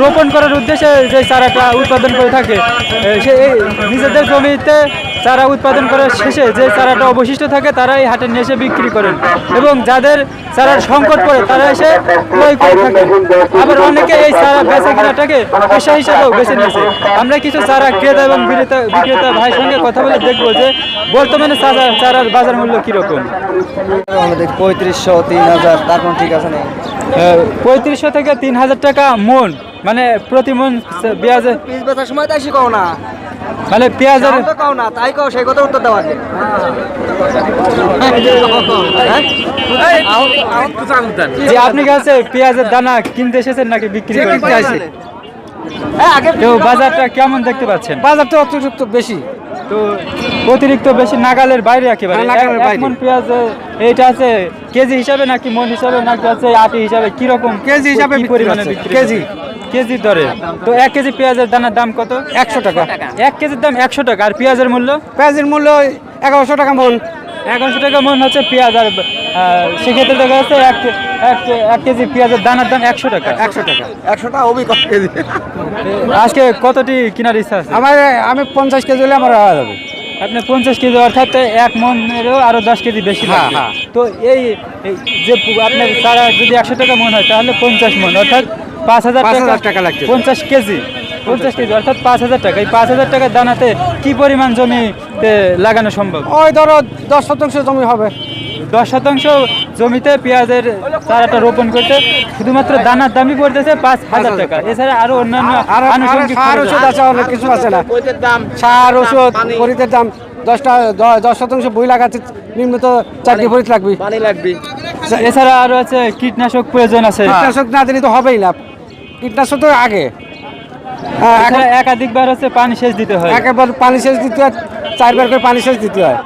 রোপণ করার উদ্দেশ্যে যে চারাটা উৎপাদন করে থাকে সে নিজেদের জমিতে চারা উৎপাদন করার শেষে যে চারাটা অবশিষ্ট থাকে তারা এই হাটে নিয়ে এসে বিক্রি করেন এবং যাদের চারার সংকট পড়ে তারা এসে ক্রয় করে থাকে। আবার অনেকে এই চারা বেচা কেনাটাকে পেশা হিসেবেও বেছে নিয়েছে। আমরা কিছু চারা ক্রেতা এবং বিক্রেতা ভাইয়ের সঙ্গে কথা বলে দেখবো যে বর্তমানে চারার বাজার মূল্য কীরকম। আমাদের 3500 3000 তারপর ঠিক আছে না 3500 থেকে 3000 টাকা মন, মানে প্রতি মন পেঁয়াজের পিস বেচার সময় তাই শিখাও না, মানে পেঁয়াজের তো কাও না তাই কাও সেই কথা উত্তর দেওয়া যে আপনি কাছে পেঁয়াজের দানা কিনতে এসেছেন নাকি বিক্রি করতে আসেন? তো বাজারটা কেমন দেখতে পাচ্ছেন? বাজারটা অতিরিক্ত বেশি, তো অতিরিক্ত বেশি নাগালের বাইরে একেবারে। নাগালের বাইরে। মন পেঁয়াজ এইটা আছে কেজি হিসাবে নাকি মন হিসাবে নাকি আছে আটি হিসাবে কিরকম? কেজি হিসাবে কি পরিমাণে বিক্রি? কেজির দরে। তো 1 কেজি পেঁয়াজের দানার দাম কত? 100 টাকা। 1 কেজির দাম 100 টাকা। আর পেঁয়াজের মূল্য? পেঁয়াজের মূল্য 1100 টাকা মন। 1100 টাকা মন হচ্ছে পেঁয়াজ। আর সেক্ষেত্রে দেখা যাচ্ছে এক কেজি পেঁয়াজের দানার দাম 100 টাকা। 100 টাকা 100 টাকা ওবি কত কেজি? আজকে কতটি কেনার ইচ্ছা আছে? আমি 50 কেজি হলে আমার হয়ে যাবে। আপনি 50 কেজি অর্থাৎ 1 মনেরও আরো 10 কেজি বেশি লাগবে। হ্যাঁ। তো এই যে আপনার চারা যদি 100 টাকা মন হয় তাহলে 50 মন অর্থাৎ 5000 টাকা লাগছে। 50 কেজি অর্থাৎ 5000 টাকা। এই 5000 টাকার দানাতে কি পরিমাণ জমিতে লাগানো সম্ভব? ওই ধরো 10% জমি হবে। 10% জমিতে পেঁয়াজের চারাটা রোপণ করতে শুধুমাত্র দানার দামই পড়তেছে 5000 টাকা। এছাড়া আরো অন্যান্য আনুষঙ্গিক সার খরচ ওষুধ আছে, অনেক কিছু আছে না। সার ওষুধ পরিতের দাম 10% বই লাগাচ্ছে নিম্নত 4 ভরিত লাগবে। এছাড়া আরো আছে কীটনাশক প্রয়োজন আছে। কীটনাশক না দিলে তো হবেই না, কীটনাশক তো আগে এছাড়া একাধিকবার হচ্ছে পানি সেচ দিতে হয়। একবার পানি সেচ দিতে হয়, 4 বার করে পানি সেচ দিতে হয়।